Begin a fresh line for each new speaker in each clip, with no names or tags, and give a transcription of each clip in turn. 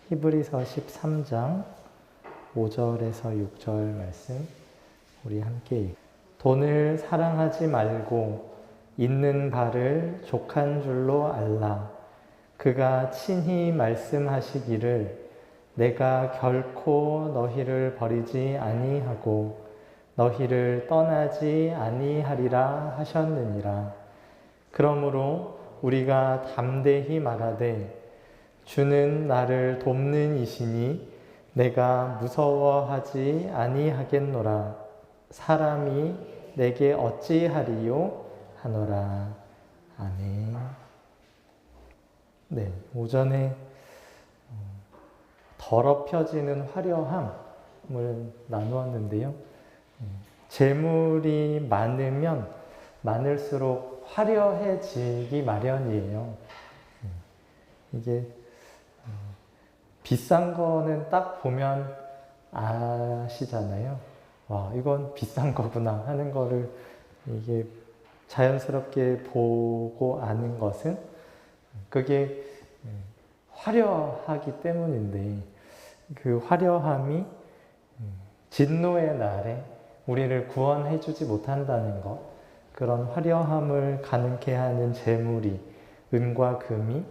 히브리서 13장 5절에서 6절 말씀 우리 함께 돈을 사랑하지 말고 있는 바를 족한 줄로 알라. 그가 친히 말씀하시기를 내가 결코 너희를 버리지 아니하고 너희를 떠나지 아니하리라 하셨느니라. 그러므로 우리가 담대히 말하되 주는 나를 돕는 이시니 내가 무서워하지 아니하겠노라. 사람이 내게 어찌하리요 하노라. 아멘. 네, 오전에 더럽혀지는 화려함을 나누었는데요. 재물이 많으면 많을수록 화려해지기 마련이에요. 이게 비싼 거는 딱 보면 아시잖아요. 와, 이건 비싼 거구나 하는 거를 이게 자연스럽게 보고 아는 것은 그게 화려하기 때문인데 그 화려함이 진노의 날에 우리를 구원해 주지 못한다는 것, 그런 화려함을 가능케 하는 재물이 은과 금이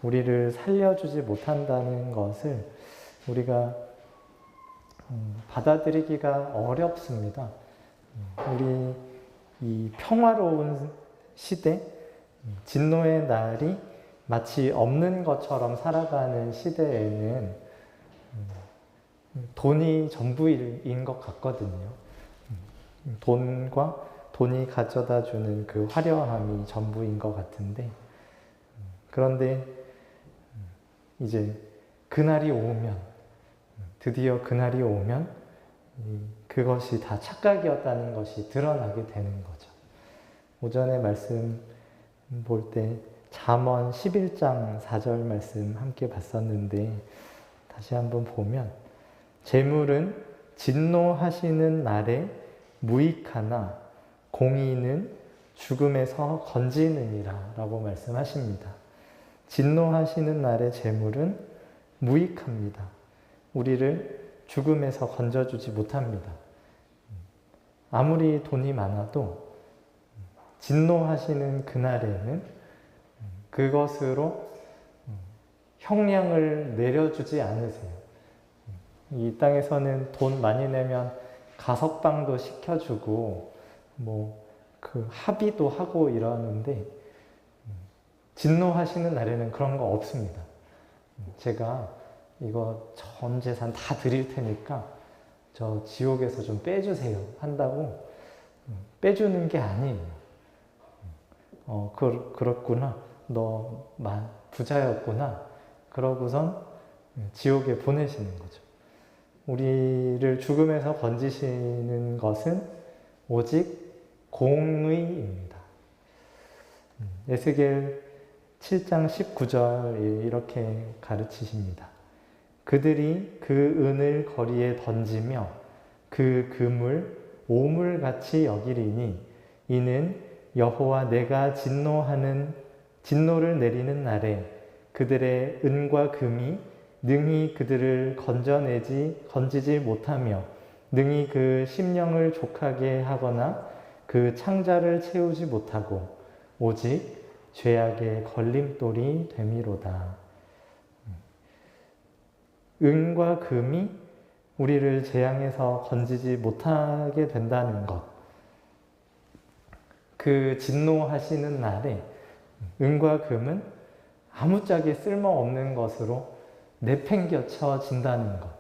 우리를 살려주지 못한다는 것을 우리가 받아들이기가 어렵습니다. 우리 이 평화로운 시대, 진노의 날이 마치 없는 것처럼 살아가는 시대에는 돈이 전부인 것 같거든요. 돈과 돈이 가져다 주는 그 화려함이 전부인 것 같은데, 그런데 이제 그날이 오면, 드디어 그날이 오면 그것이 다 착각이었다는 것이 드러나게 되는 거죠. 오전에 말씀 볼 때 잠언 11장 4절 말씀 함께 봤었는데 다시 한번 보면 재물은 진노하시는 날에 무익하나 공의는 죽음에서 건지느니라 라고 말씀하십니다. 진노하시는 날의 재물은 무익합니다. 우리를 죽음에서 건져주지 못합니다. 아무리 돈이 많아도 진노하시는 그날에는 그것으로 형량을 내려주지 않으세요. 이 땅에서는 돈 많이 내면 가석방도 시켜주고 그 합의도 하고 이러는데 진노하시는 날에는 그런 거 없습니다. 제가 이거 전 재산 다 드릴 테니까 저 지옥에서 좀 빼주세요 한다고 빼주는 게 아니에요. 그렇구나. 너 부자였구나. 그러고선 지옥에 보내시는 거죠. 우리를 죽음에서 건지시는 것은 오직 공의입니다. 에스겔 7장 19절에 이렇게 가르치십니다. 그들이 그 은을 거리에 던지며 그 금을 오물같이 여기리니 이는 여호와 내가 진노를 내리는 날에 그들의 은과 금이 능히 그들을 건지지 못하며 능히 그 심령을 족하게 하거나 그 창자를 채우지 못하고 오직 죄악의 걸림돌이 됨이로다. 은과 금이 우리를 재앙에서 건지지 못하게 된다는 것. 그 진노하시는 날에 은과 금은 아무짝에 쓸모없는 것으로 내팽겨쳐진다는 것.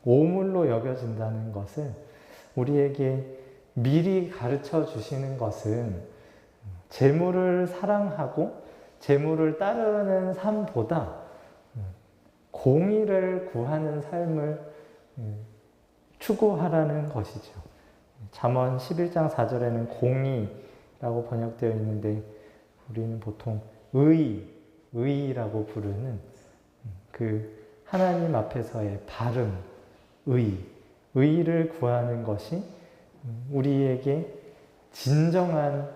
오물로 여겨진다는 것을 우리에게 미리 가르쳐 주시는 것은 재물을 사랑하고 재물을 따르는 삶보다 공의를 구하는 삶을 추구하라는 것이죠. 잠언 11장 4절에는 공의라고 번역되어 있는데 우리는 보통 의라고 부르는 그 하나님 앞에서의 바름, 의를 구하는 것이 우리에게 진정한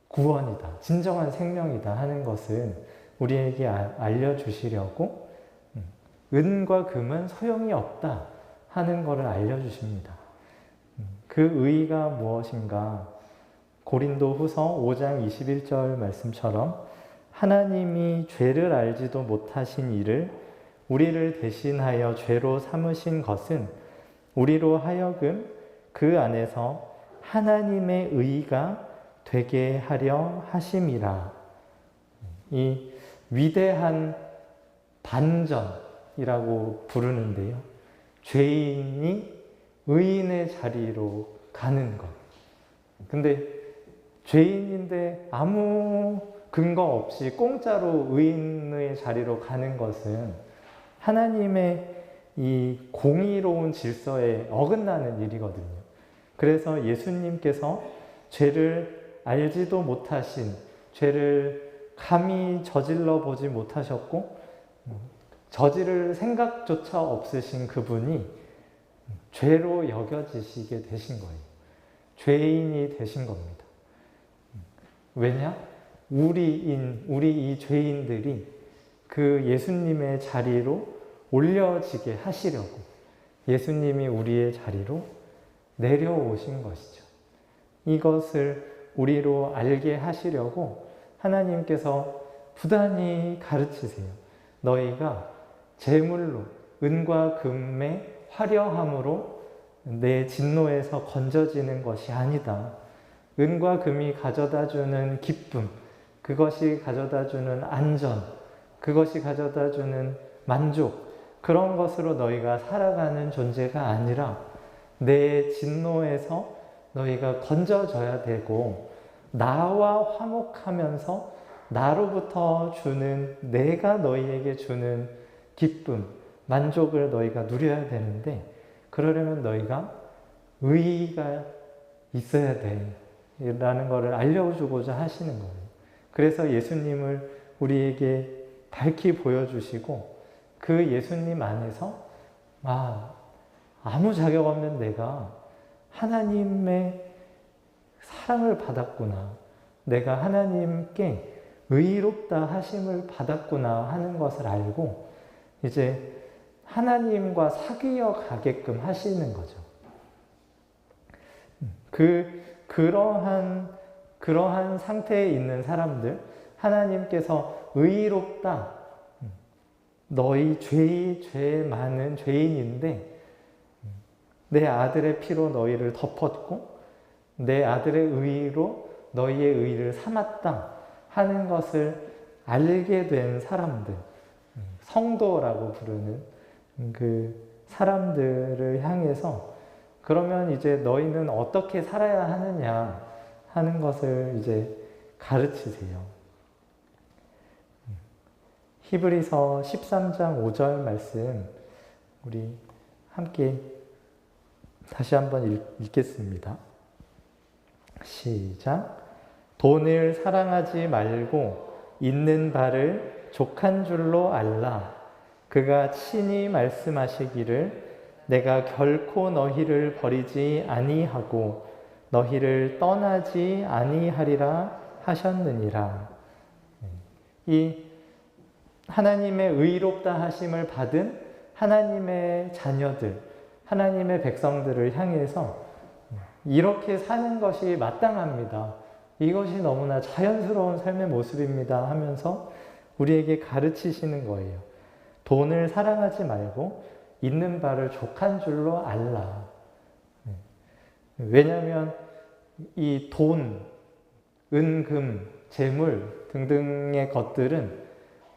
구원이다, 진정한 생명이다 하는 것은 우리에게 알려주시려고 은과 금은 소용이 없다 하는 것을 알려주십니다. 그 의의가 무엇인가? 고린도 후서 5장 21절 말씀처럼 하나님이 죄를 알지도 못하신 이를 우리를 대신하여 죄로 삼으신 것은 우리로 하여금 그 안에서 하나님의 의의가 되게 하려 하심이라. 이 위대한 반전이라고 부르는데요. 죄인이 의인의 자리로 가는 것. 근데 죄인인데 아무 근거 없이 공짜로 의인의 자리로 가는 것은 하나님의 이 공의로운 질서에 어긋나는 일이거든요. 그래서 예수님께서 죄를 알지도 못하신, 죄를 감히 저질러 보지 못하셨고 저지를 생각조차 없으신 그분이 죄로 여겨지시게 되신 거예요. 죄인이 되신 겁니다. 왜냐? 우리 이 죄인들이 그 예수님의 자리로 올려지게 하시려고 예수님이 우리의 자리로 내려오신 것이죠. 이것을 우리로 알게 하시려고 하나님께서 부단히 가르치세요. 너희가 재물로, 은과 금의 화려함으로 내 진노에서 건져지는 것이 아니다. 은과 금이 가져다주는 기쁨, 그것이 가져다주는 안전, 그것이 가져다주는 만족, 그런 것으로 너희가 살아가는 존재가 아니라 내 진노에서 너희가 건져져야 되고 나와 화목하면서 나로부터 주는, 내가 너희에게 주는 기쁨, 만족을 너희가 누려야 되는데 그러려면 너희가 의의가 있어야 돼 라는 것을 알려주고자 하시는 거예요. 그래서 예수님을 우리에게 밝히 보여주시고 그 예수님 안에서 아무 자격 없는 내가 하나님의 사랑을 받았구나, 내가 하나님께 의롭다 하심을 받았구나 하는 것을 알고 이제 하나님과 사귀어 가게끔 하시는 거죠. 그러한 상태에 있는 사람들, 하나님께서 의롭다, 너희 죄 많은 죄인인데 내 아들의 피로 너희를 덮었고 내 아들의 의로 너희의 의를 삼았다 하는 것을 알게 된 사람들, 성도라고 부르는 그 사람들을 향해서 그러면 이제 너희는 어떻게 살아야 하느냐 하는 것을 이제 가르치세요. 히브리서 13장 5절 말씀 우리 함께 다시 한번 읽겠습니다. 시작. 돈을 사랑하지 말고 있는 바를 족한 줄로 알라. 그가 친히 말씀하시기를 내가 결코 너희를 버리지 아니하고 너희를 떠나지 아니하리라 하셨느니라. 이 하나님의 의롭다 하심을 받은 하나님의 자녀들, 하나님의 백성들을 향해서 이렇게 사는 것이 마땅합니다. 이것이 너무나 자연스러운 삶의 모습입니다 하면서 우리에게 가르치시는 거예요. 돈을 사랑하지 말고 있는 바를 족한 줄로 알라. 왜냐하면 이 돈, 은, 재물 등등의 것들은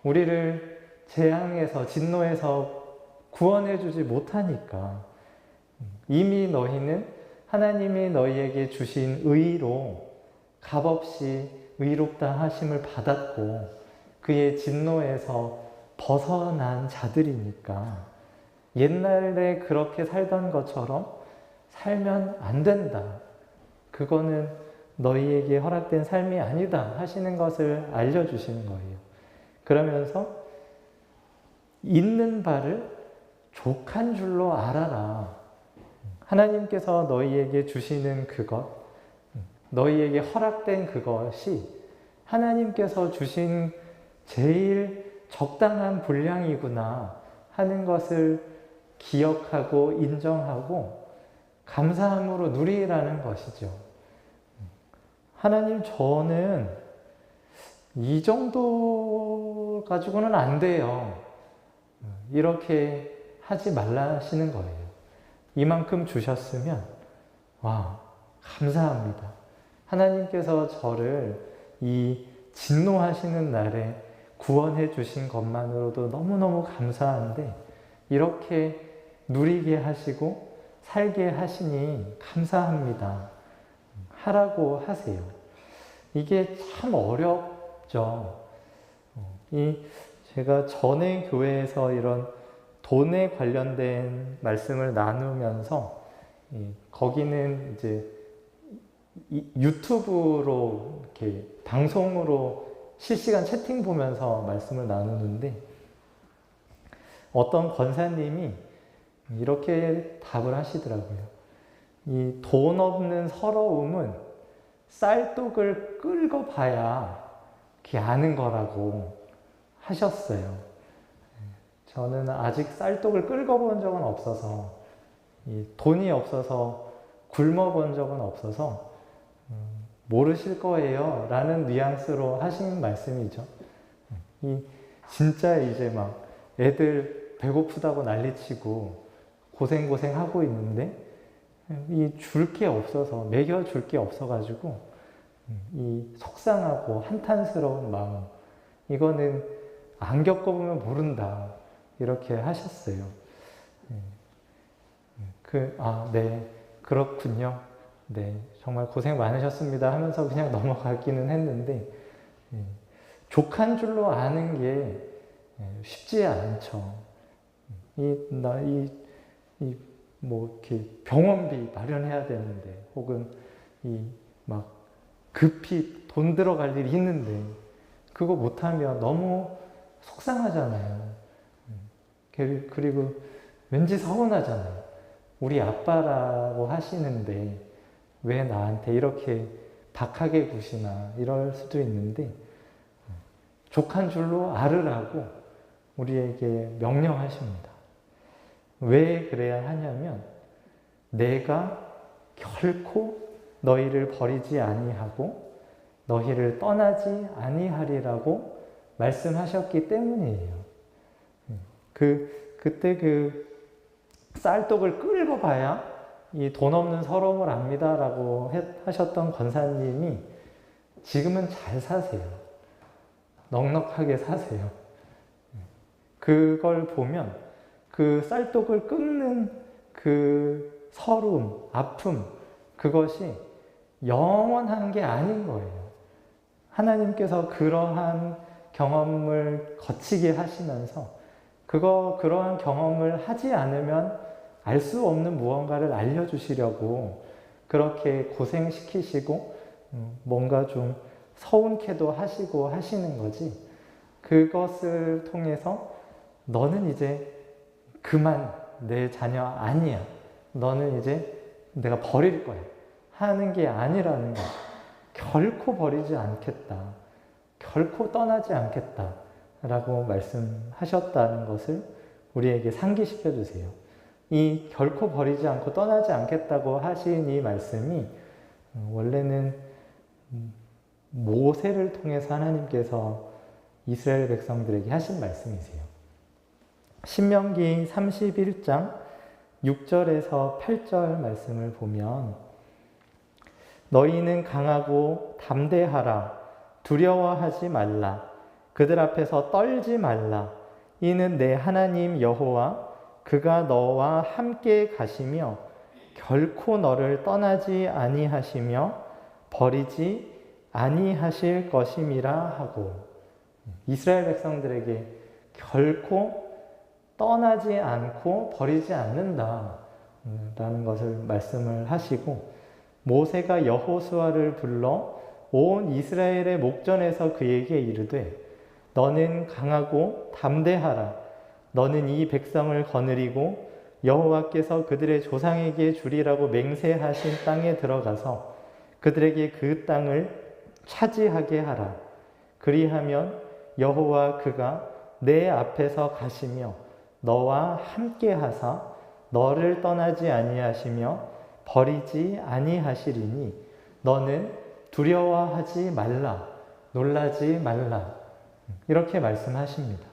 우리를 재앙에서, 진노에서 구원해주지 못하니까 이미 너희는 하나님이 너희에게 주신 의로 값없이 의롭다 하심을 받았고 그의 진노에서 벗어난 자들이니까 옛날에 그렇게 살던 것처럼 살면 안 된다. 그거는 너희에게 허락된 삶이 아니다 하시는 것을 알려주시는 거예요. 그러면서 있는 바를 족한 줄로 알아라. 하나님께서 너희에게 주시는 그것, 너희에게 허락된 그것이 하나님께서 주신 제일 적당한 분량이구나 하는 것을 기억하고 인정하고 감사함으로 누리라는 것이죠. 하나님, 저는 이 정도 가지고는 안 돼요. 이렇게 하지 말라 하시는 거예요. 이만큼 주셨으면 와, 감사합니다. 하나님께서 저를 이 진노하시는 날에 구원해 주신 것만으로도 너무너무 감사한데 이렇게 누리게 하시고 살게 하시니 감사합니다. 하라고 하세요. 이게 참 어렵죠. 제가 전에 교회에서 이런 돈에 관련된 말씀을 나누면서 거기는 이제 유튜브로 이렇게 방송으로 실시간 채팅 보면서 말씀을 나누는데 어떤 권사님이 이렇게 답을 하시더라고요. 이 돈 없는 서러움은 쌀독을 끌고 봐야 그게 아는 거라고 하셨어요. 저는 아직 쌀독을 끌고 본 적은 없어서 돈이 없어서 굶어 본 적은 없어서 모르실 거예요 라는 뉘앙스로 하신 말씀이죠. 진짜 이제 막 애들 배고프다고 난리치고 고생하고 있는데 줄 게 없어서, 먹여줄 게 없어가지고 이 속상하고 한탄스러운 마음, 이거는 안 겪어보면 모른다 이렇게 하셨어요. 네, 그렇군요. 네, 정말 고생 많으셨습니다 하면서 그냥 넘어가기는 했는데 족한 줄로 아는 게 쉽지 않죠. 뭐 이렇게 병원비 마련해야 되는데 혹은 막 급히 돈 들어갈 일이 있는데 그거 못하면 너무 속상하잖아요. 그리고 왠지 서운하잖아요. 우리 아빠라고 하시는데 왜 나한테 이렇게 박하게 구시나 이럴 수도 있는데 족한 줄로 알으라고 우리에게 명령하십니다. 왜 그래야 하냐면 내가 결코 너희를 버리지 아니하고 너희를 떠나지 아니하리라고 말씀하셨기 때문이에요. 그때 쌀독을 끌고 봐야 이 돈 없는 서러움을 압니다라고 하셨던 권사님이 지금은 잘 사세요. 넉넉하게 사세요. 그걸 보면 그 쌀독을 끊는 그 서러움, 아픔, 그것이 영원한 게 아닌 거예요. 하나님께서 그러한 경험을 거치게 하시면서 그러한 경험을 하지 않으면 알 수 없는 무언가를 알려주시려고 그렇게 고생시키시고 뭔가 좀 서운케도 하시고 하시는 거지. 그것을 통해서 너는 이제 그만 내 자녀 아니야. 너는 이제 내가 버릴 거야. 하는 게 아니라는 거야. 결코 버리지 않겠다. 결코 떠나지 않겠다. 라고 말씀하셨다는 것을 우리에게 상기시켜 주세요. 이 결코 버리지 않고 떠나지 않겠다고 하신 이 말씀이 원래는 모세를 통해서 하나님께서 이스라엘 백성들에게 하신 말씀이세요. 신명기 31장 6절에서 8절 말씀을 보면 너희는 강하고 담대하라. 두려워하지 말라. 그들 앞에서 떨지 말라. 이는 내 하나님 여호와 그가 너와 함께 가시며 결코 너를 떠나지 아니하시며 버리지 아니하실 것임이라 하고 이스라엘 백성들에게 결코 떠나지 않고 버리지 않는다 라는 것을 말씀을 하시고 모세가 여호수아를 불러 온 이스라엘의 목전에서 그에게 이르되 너는 강하고 담대하라. 너는 이 백성을 거느리고 여호와께서 그들의 조상에게 주리라고 맹세하신 땅에 들어가서 그들에게 그 땅을 차지하게 하라. 그리하면 여호와 그가 내 앞에서 가시며 너와 함께 하사 너를 떠나지 아니하시며 버리지 아니하시리니 너는 두려워하지 말라, 놀라지 말라. 이렇게 말씀하십니다.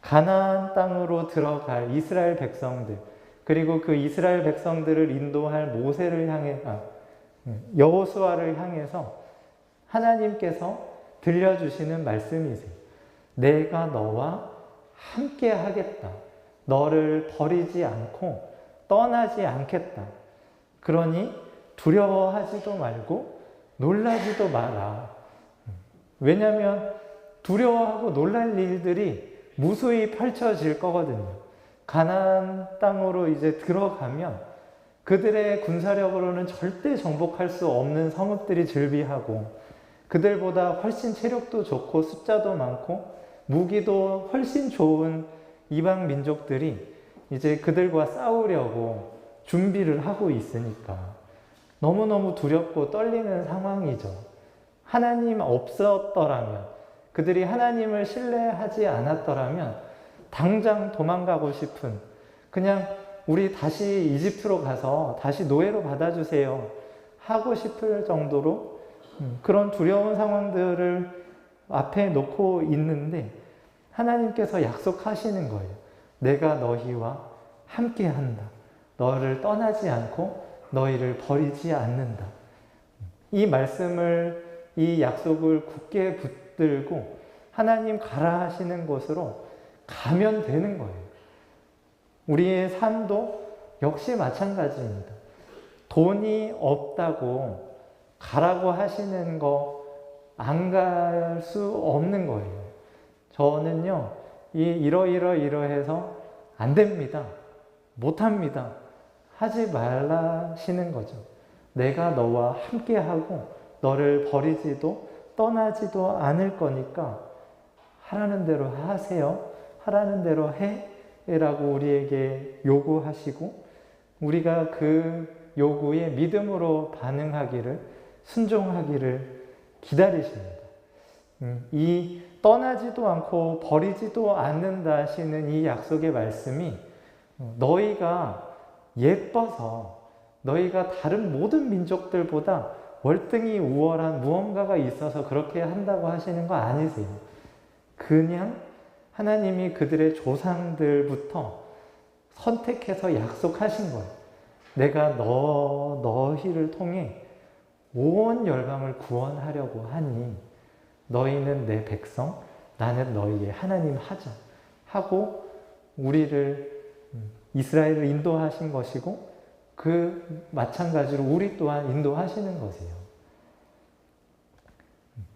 가나안 땅으로 들어갈 이스라엘 백성들, 그리고 그 이스라엘 백성들을 인도할 모세를 향해, 여호수아를 향해서 하나님께서 들려주시는 말씀이세요. 내가 너와 함께 하겠다. 너를 버리지 않고 떠나지 않겠다. 그러니 두려워하지도 말고 놀라지도 마라. 왜냐하면 두려워하고 놀랄 일들이 무수히 펼쳐질 거거든요. 가나안 땅으로 이제 들어가면 그들의 군사력으로는 절대 정복할 수 없는 성읍들이 즐비하고 그들보다 훨씬 체력도 좋고 숫자도 많고 무기도 훨씬 좋은 이방 민족들이 이제 그들과 싸우려고 준비를 하고 있으니까 너무너무 두렵고 떨리는 상황이죠. 하나님 없었더라면, 그들이 하나님을 신뢰하지 않았더라면 당장 도망가고 싶은, 그냥 우리 다시 이집트로 가서 다시 노예로 받아주세요 하고 싶을 정도로 그런 두려운 상황들을 앞에 놓고 있는데 하나님께서 약속하시는 거예요. 내가 너희와 함께 한다. 너를 떠나지 않고 너희를 버리지 않는다. 이 말씀을, 이 약속을 굳게 붙들고 하나님 가라 하시는 곳으로 가면 되는 거예요. 우리의 삶도 역시 마찬가지입니다. 돈이 없다고 가라고 하시는 거 안 갈 수 없는 거예요. 저는요, 이러해서 안 됩니다. 못합니다. 하지 말라시는 거죠. 내가 너와 함께하고 너를 버리지도 떠나지도 않을 거니까 하라는 대로 하세요. 하라는 대로 해. 라고 우리에게 요구하시고 우리가 그 요구에 믿음으로 반응하기를, 순종하기를 기다리십니다. 이 떠나지도 않고 버리지도 않는다 하시는 이 약속의 말씀이 너희가 예뻐서, 너희가 다른 모든 민족들보다 월등히 우월한 무언가가 있어서 그렇게 한다고 하시는 거 아니세요. 그냥 하나님이 그들의 조상들부터 선택해서 약속하신 거예요. 내가 너희를 통해 온 열방을 구원하려고 하니 너희는 내 백성, 나는 너희의 하나님 하자 하고 우리를, 이스라엘을 인도하신 것이고 그 마찬가지로 우리 또한 인도하시는 것이에요.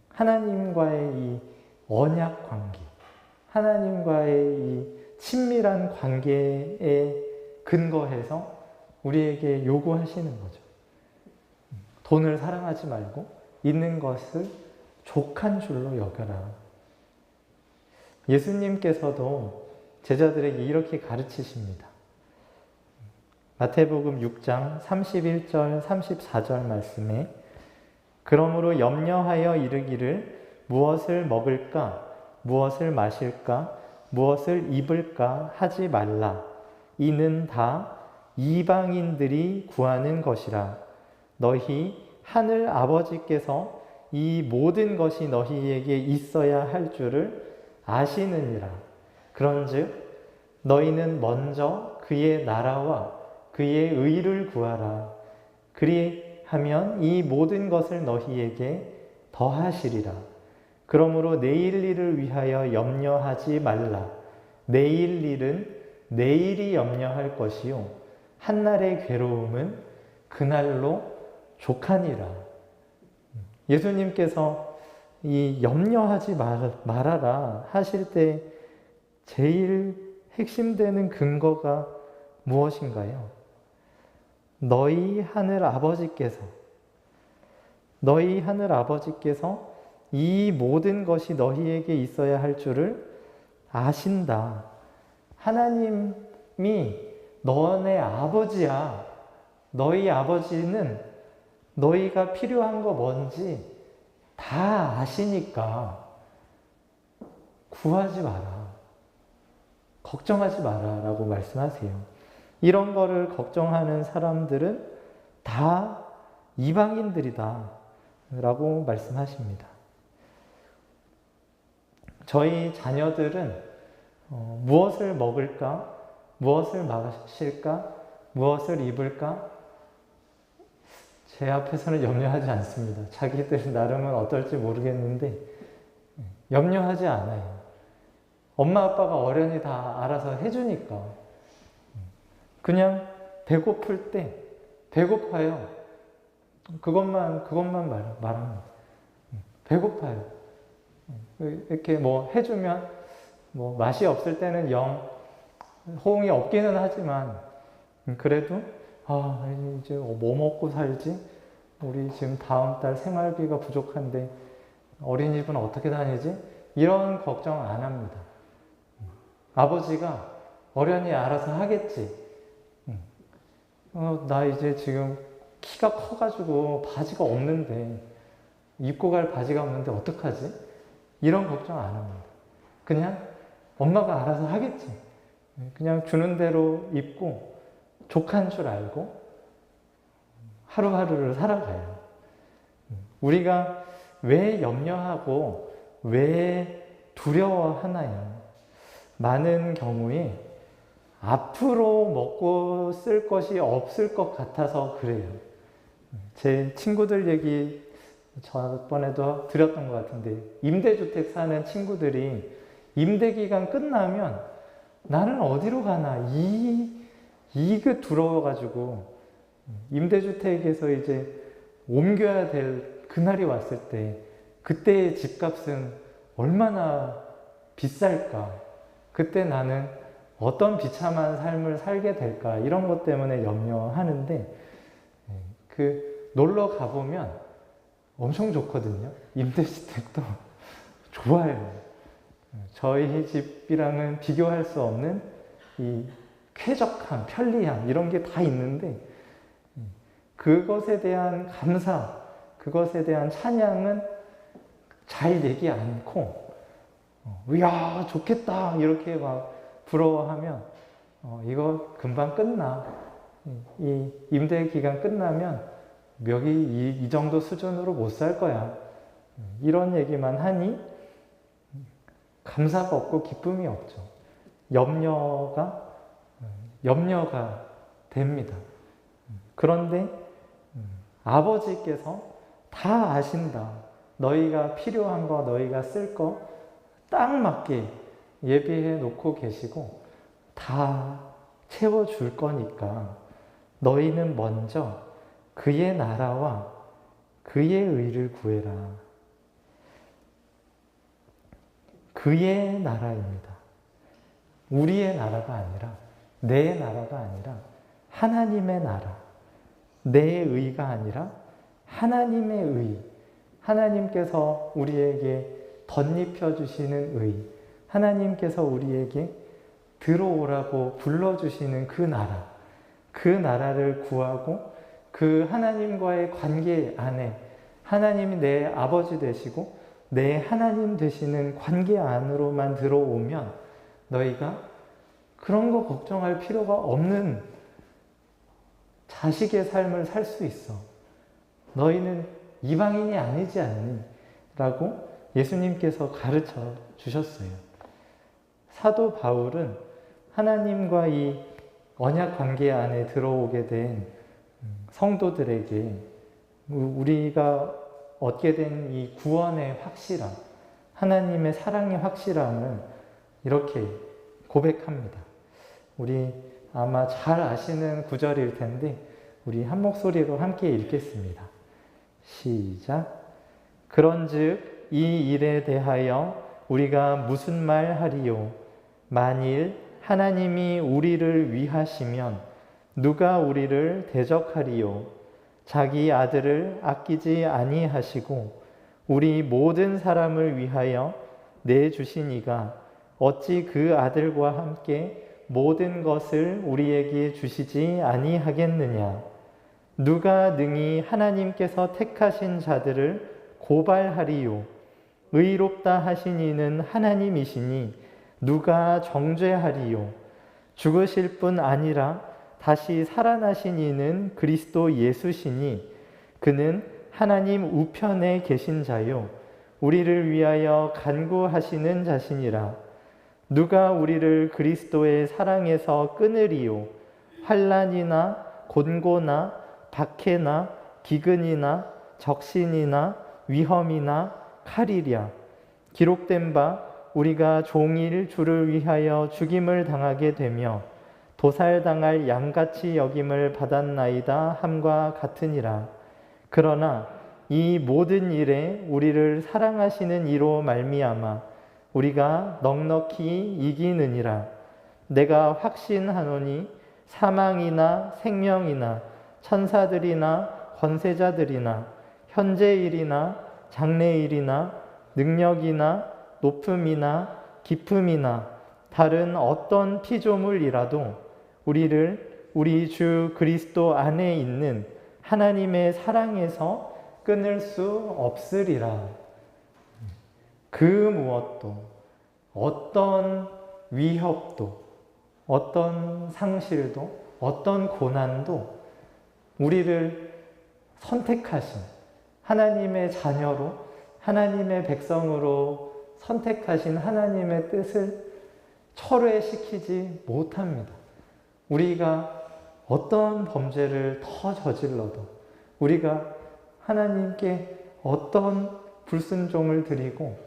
하나님과의 이 언약 관계, 하나님과의 이 친밀한 관계에 근거해서 우리에게 요구하시는 거죠. 돈을 사랑하지 말고 있는 것을 족한 줄로 여겨라. 예수님께서도 제자들에게 이렇게 가르치십니다. 마태복음 6장 31절 34절 말씀에 그러므로 염려하여 이르기를 무엇을 먹을까, 무엇을 마실까, 무엇을 입을까 하지 말라. 이는 다 이방인들이 구하는 것이라. 너희 하늘 아버지께서 이 모든 것이 너희에게 있어야 할 줄을 아시느니라. 그런즉 너희는 먼저 그의 나라와 그의 의를 구하라. 그리하면 이 모든 것을 너희에게 더하시리라. 그러므로 내일 일을 위하여 염려하지 말라. 내일 일은 내일이 염려할 것이요 한날의 괴로움은 그날로 족하니라. 예수님께서 이 염려하지 말아라 하실 때 제일 핵심되는 근거가 무엇인가요? 너희 하늘 아버지께서 이 모든 것이 너희에게 있어야 할 줄을 아신다. 하나님이 너네 아버지야. 너희 아버지는 너희가 필요한 거 뭔지 다 아시니까 구하지 마라. 걱정하지 마라 라고 말씀하세요. 이런 거를 걱정하는 사람들은 다 이방인들이다 라고 말씀하십니다. 저희 자녀들은 무엇을 먹을까? 무엇을 마실까? 무엇을 입을까? 제 앞에서는 염려하지 않습니다. 자기들 나름은 어떨지 모르겠는데 염려하지 않아요. 엄마 아빠가 어련히 다 알아서 해주니까. 그냥 배고플 때 배고파요. 그것만 말합니다. 배고파요. 이렇게 뭐 해주면 뭐 맛이 없을 때는 영 호응이 없기는 하지만 그래도 이제 뭐 먹고 살지? 우리 지금 다음 달 생활비가 부족한데 어린이집은 어떻게 다니지? 이런 걱정 안 합니다. 아버지가 어련히 알아서 하겠지. 나 이제 지금 키가 커가지고 바지가 없는데 입고 갈 바지가 없는데 어떡하지? 이런 걱정 안 합니다. 그냥 엄마가 알아서 하겠지. 그냥 주는 대로 입고 족한 줄 알고 하루하루를 살아가요. 우리가 왜 염려하고 왜 두려워하나요? 많은 경우에 앞으로 먹고 쓸 것이 없을 것 같아서 그래요. 제 친구들 얘기 저번에도 드렸던 것 같은데 임대주택 사는 친구들이 임대기간 끝나면 나는 어디로 가나 이게 두려워가지고 임대주택에서 이제 옮겨야 될 그날이 왔을 때 그때의 집값은 얼마나 비쌀까? 그때 나는 어떤 비참한 삶을 살게 될까? 이런 것 때문에 염려하는데 놀러 가보면 엄청 좋거든요. 임대주택도 좋아요. 저희 집이랑은 비교할 수 없는 이 쾌적함, 편리함 이런 게 다 있는데 그것에 대한 감사, 그것에 대한 찬양은 잘 얘기 않고 이야 좋겠다 이렇게 막 부러워하면 이거 금방 끝나. 이 임대 기간 끝나면 여기 이 정도 수준으로 못 살 거야. 이런 얘기만 하니 감사가 없고 기쁨이 없죠. 염려가 됩니다. 그런데 아버지께서 다 아신다. 너희가 필요한 거, 너희가 쓸 거 딱 맞게 예비해 놓고 계시고 다 채워줄 거니까 너희는 먼저 그의 나라와 그의 의를 구해라. 그의 나라입니다. 우리의 나라가 아니라 내 나라가 아니라 하나님의 나라. 내 의가 아니라 하나님의 의. 하나님께서 우리에게 덧입혀 주시는 의. 하나님께서 우리에게 들어오라고 불러주시는 그 나라. 그 나라를 구하고 그 하나님과의 관계 안에 하나님이 내 아버지 되시고 내 하나님 되시는 관계 안으로만 들어오면 너희가 그런 거 걱정할 필요가 없는 자식의 삶을 살 수 있어. 너희는 이방인이 아니지 않니? 라고 예수님께서 가르쳐 주셨어요. 사도 바울은 하나님과 이 언약 관계 안에 들어오게 된 성도들에게 우리가 얻게 된 이 구원의 확실함, 하나님의 사랑의 확실함을 이렇게 고백합니다. 우리 아마 잘 아시는 구절일 텐데 우리 한 목소리로 함께 읽겠습니다. 시작. 그런즉 이 일에 대하여 우리가 무슨 말 하리요? 만일 하나님이 우리를 위하시면 누가 우리를 대적하리요? 자기 아들을 아끼지 아니하시고 우리 모든 사람을 위하여 내주신 이가 어찌 그 아들과 함께 모든 것을 우리에게 주시지 아니하겠느냐? 누가 능히 하나님께서 택하신 자들을 고발하리요? 의롭다 하신 이는 하나님이시니 누가 정죄하리요? 죽으실 뿐 아니라 다시 살아나신 이는 그리스도 예수시니 그는 하나님 우편에 계신 자요 우리를 위하여 간구하시는 자시니라. 누가 우리를 그리스도의 사랑에서 끊으리요? 환난이나 곤고나 박해나 기근이나 적신이나 위험이나 칼이랴. 기록된 바 우리가 종일 주를 위하여 죽임을 당하게 되며 도살당할 양같이 여김을 받았나이다 함과 같으니라. 그러나 이 모든 일에 우리를 사랑하시는 이로 말미암아 우리가 넉넉히 이기느니라. 내가 확신하노니 사망이나 생명이나 천사들이나 권세자들이나 현재일이나 장래일이나 능력이나 높음이나 깊음이나 다른 어떤 피조물이라도 우리를 우리 주 그리스도 안에 있는 하나님의 사랑에서 끊을 수 없으리라. 그 무엇도 어떤 위협도 어떤 상실도 어떤 고난도 우리를 선택하신 하나님의 자녀로 하나님의 백성으로 선택하신 하나님의 뜻을 철회시키지 못합니다. 우리가 어떤 범죄를 더 저질러도 우리가 하나님께 어떤 불순종을 드리고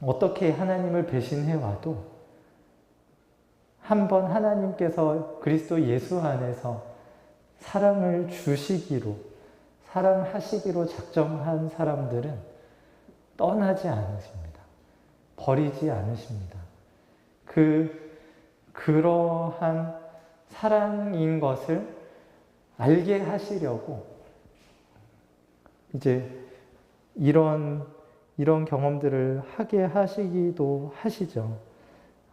어떻게 하나님을 배신해와도 한번 하나님께서 그리스도 예수 안에서 사랑을 주시기로 사랑하시기로 작정한 사람들은 떠나지 않으십니다. 버리지 않으십니다. 그러한 사랑인 것을 알게 하시려고 이제 이런 경험들을 하게 하시기도 하시죠.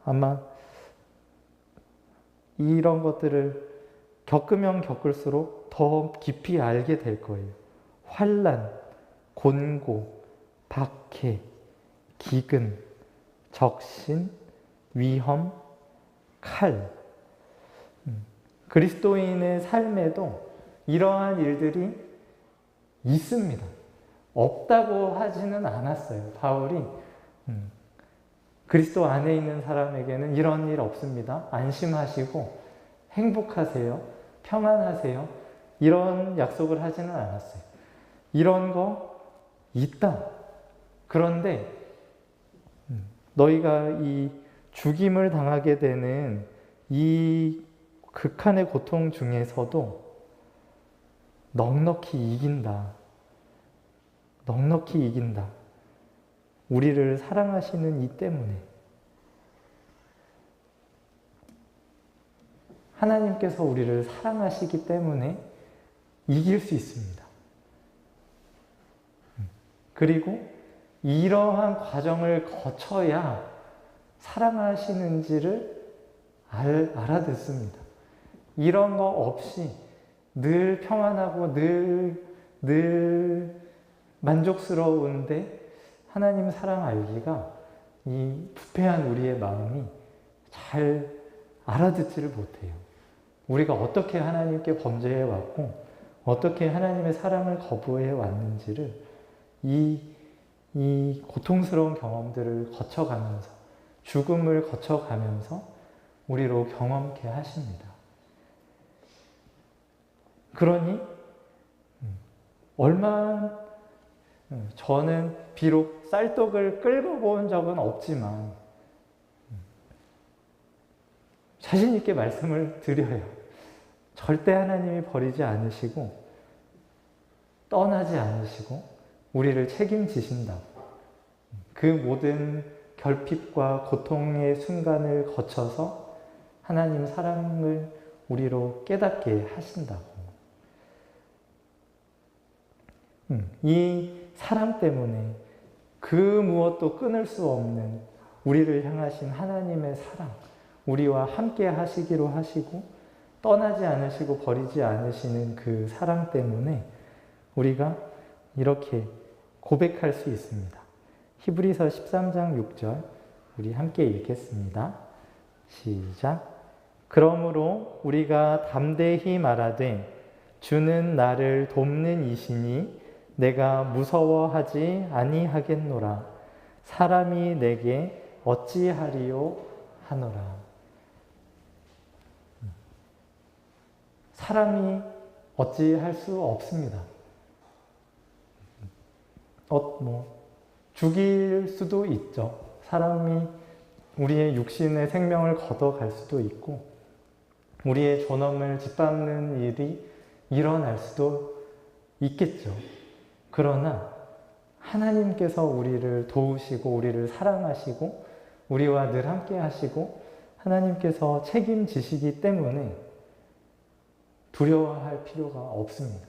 아마 이런 것들을 겪으면 겪을수록 더 깊이 알게 될 거예요. 환난, 곤고, 박해, 기근, 적신, 위험, 칼. 그리스도인의 삶에도 이러한 일들이 있습니다. 없다고 하지는 않았어요. 바울이 그리스도 안에 있는 사람에게는 이런 일 없습니다. 안심하시고 행복하세요. 평안하세요. 이런 약속을 하지는 않았어요. 이런 거 있다. 그런데 너희가 이 죽임을 당하게 되는 이 극한의 고통 중에서도 넉넉히 이긴다. 넉넉히 이긴다. 우리를 사랑하시는 이 때문에 하나님께서 우리를 사랑하시기 때문에 이길 수 있습니다. 그리고 이러한 과정을 거쳐야 사랑하시는지를 알아듣습니다. 이런 거 없이 늘 평안하고 늘 만족스러운데 하나님 사랑 알기가 이 부패한 우리의 마음이 잘 알아듣지를 못해요. 우리가 어떻게 하나님께 범죄해 왔고 어떻게 하나님의 사랑을 거부해 왔는지를 이 고통스러운 경험들을 거쳐가면서 죽음을 거쳐가면서 우리로 경험케 하십니다. 그러니 저는 비록 쌀떡을 끌고 본 적은 없지만 자신 있게 말씀을 드려요. 절대 하나님이 버리지 않으시고 떠나지 않으시고 우리를 책임지신다고. 그 모든 결핍과 고통의 순간을 거쳐서 하나님 사랑을 우리로 깨닫게 하신다고. 이 사랑 때문에 그 무엇도 끊을 수 없는 우리를 향하신 하나님의 사랑, 우리와 함께 하시기로 하시고 떠나지 않으시고 버리지 않으시는 그 사랑 때문에 우리가 이렇게 고백할 수 있습니다. 히브리서 13장 6절 우리 함께 읽겠습니다. 시작. 그러므로 우리가 담대히 말하되 주는 나를 돕는 이시니 내가 무서워하지 아니하겠노라. 사람이 내게 어찌하리요 하노라. 사람이 어찌할 수 없습니다. 죽일 수도 있죠. 사람이 우리의 육신의 생명을 걷어갈 수도 있고 우리의 존엄을 짓밟는 일이 일어날 수도 있겠죠. 그러나 하나님께서 우리를 도우시고 우리를 사랑하시고 우리와 늘 함께 하시고 하나님께서 책임지시기 때문에 두려워할 필요가 없습니다.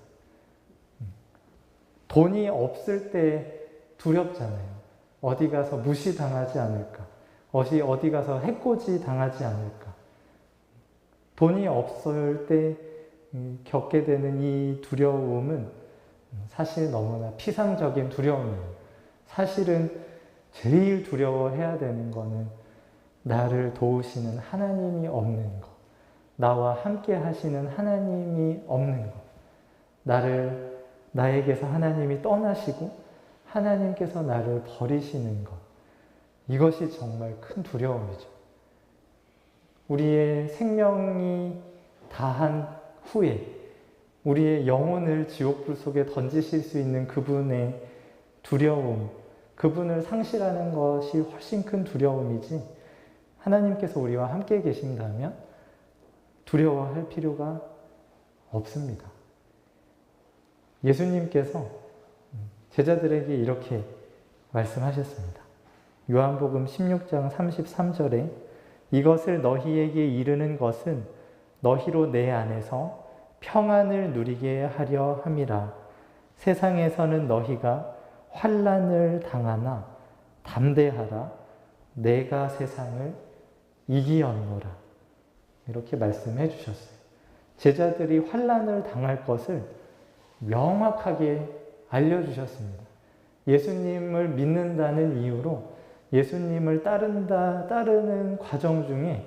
돈이 없을 때 두렵잖아요. 어디 가서 무시당하지 않을까? 어디 가서 해코지 당하지 않을까? 돈이 없을 때 겪게 되는 이 두려움은 사실 너무나 피상적인 두려움이에요. 사실은 제일 두려워해야 되는 거는 나를 도우시는 하나님이 없는 것, 나와 함께 하시는 하나님이 없는 것, 나에게서 하나님이 떠나시고 하나님께서 나를 버리시는 것, 이것이 정말 큰 두려움이죠. 우리의 생명이 다한 후에 우리의 영혼을 지옥불 속에 던지실 수 있는 그분의 두려움, 그분을 상실하는 것이 훨씬 큰 두려움이지 하나님께서 우리와 함께 계신다면 두려워할 필요가 없습니다. 예수님께서 제자들에게 이렇게 말씀하셨습니다. 요한복음 16장 33절에 이것을 너희에게 이르는 것은 너희로 내 안에서 평안을 누리게 하려 함이라. 세상에서는 너희가 환난을 당하나 담대하라. 내가 세상을 이기었노라. 이렇게 말씀해 주셨어요. 제자들이 환난을 당할 것을 명확하게 알려주셨습니다. 예수님을 믿는다는 이유로 예수님을 따르는 과정 중에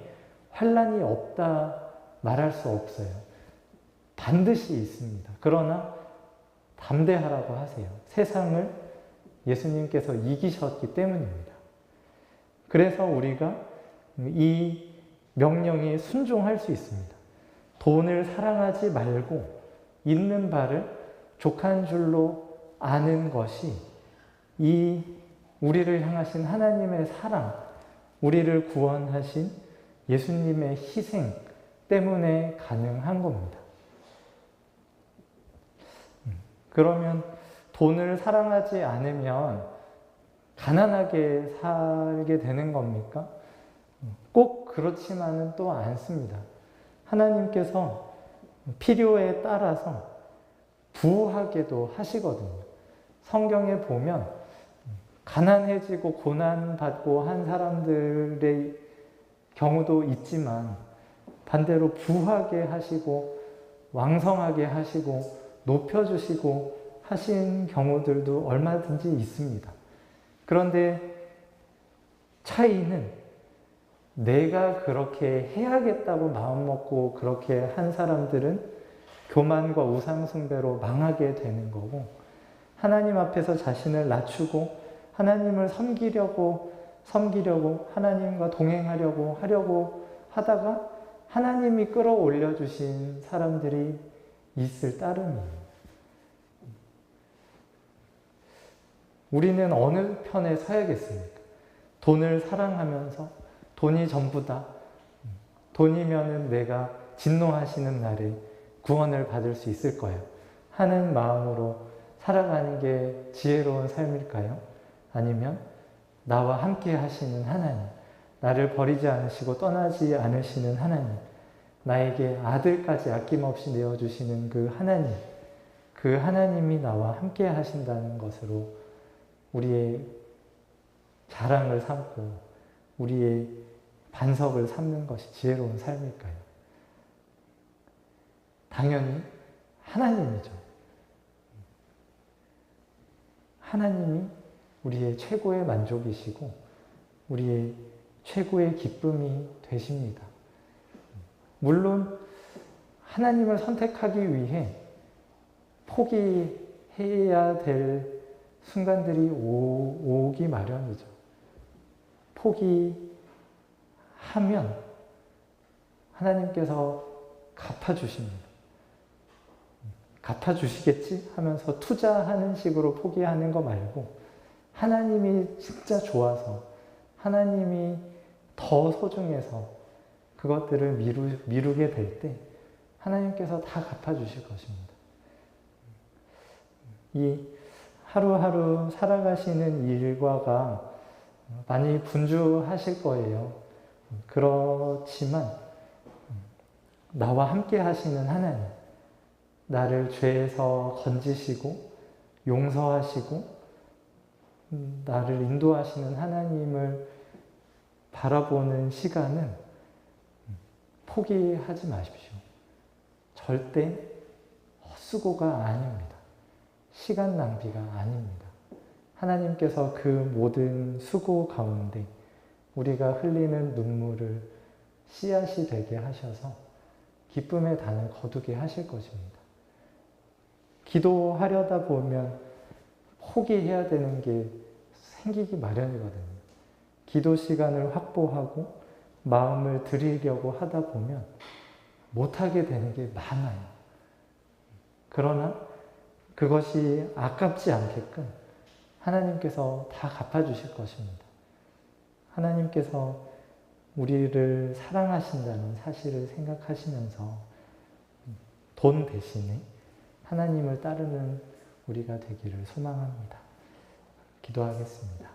환난이 없다 말할 수 없어요. 반드시 있습니다. 그러나 담대하라고 하세요. 세상을 예수님께서 이기셨기 때문입니다. 그래서 우리가 이 명령에 순종할 수 있습니다. 돈을 사랑하지 말고 있는 바를 족한 줄로 아는 것이 이 우리를 향하신 하나님의 사랑, 우리를 구원하신 예수님의 희생 때문에 가능한 겁니다. 그러면 돈을 사랑하지 않으면 가난하게 살게 되는 겁니까? 꼭 그렇지만은 또 않습니다. 하나님께서 필요에 따라서 부하게도 하시거든요. 성경에 보면 가난해지고 고난받고 한 사람들의 경우도 있지만 반대로 부하게 하시고 왕성하게 하시고 높여주시고 하신 경우들도 얼마든지 있습니다. 그런데 차이는 내가 그렇게 해야겠다고 마음먹고 그렇게 한 사람들은 교만과 우상숭배로 망하게 되는 거고, 하나님 앞에서 자신을 낮추고 하나님을 섬기려고 하나님과 동행하려고 하다가 하나님이 끌어올려 주신 사람들이 있을 따름이에요. 우리는 어느 편에 서야겠습니까? 돈을 사랑하면서 돈이 전부다. 돈이면은 내가 진노하시는 날에 구원을 받을 수 있을 거예요. 하는 마음으로 살아가는 게 지혜로운 삶일까요? 아니면 나와 함께 하시는 하나님, 나를 버리지 않으시고 떠나지 않으시는 하나님, 나에게 아들까지 아낌없이 내어주시는 그 하나님이 나와 함께 하신다는 것으로 우리의 자랑을 삼고 우리의 반석을 삼는 것이 지혜로운 삶일까요? 당연히 하나님이죠. 하나님이 우리의 최고의 만족이시고 우리의 최고의 기쁨이 되십니다. 물론 하나님을 선택하기 위해 포기해야 될 순간들이 오기 마련이죠. 포기하면 하나님께서 갚아주십니다. 갚아주시겠지 하면서 투자하는 식으로 포기하는 거 말고 하나님이 진짜 좋아서 하나님이 더 소중해서 그것들을 미루게 될 때 하나님께서 다 갚아주실 것입니다. 이 하루하루 살아가시는 일과가 많이 분주하실 거예요. 그렇지만 나와 함께 하시는 하나님, 나를 죄에서 건지시고 용서하시고 나를 인도하시는 하나님을 바라보는 시간은 포기하지 마십시오. 절대 헛수고가 아닙니다. 시간 낭비가 아닙니다. 하나님께서 그 모든 수고 가운데 우리가 흘리는 눈물을 씨앗이 되게 하셔서 기쁨의 단을 거두게 하실 것입니다. 기도하려다 보면 포기해야 되는 게 생기기 마련이거든요. 기도 시간을 확보하고 마음을 드리려고 하다 보면 못하게 되는 게 많아요. 그러나 그것이 아깝지 않게끔 하나님께서 다 갚아주실 것입니다. 하나님께서 우리를 사랑하신다는 사실을 생각하시면서 돈 대신에 하나님을 따르는 우리가 되기를 소망합니다. 기도하겠습니다.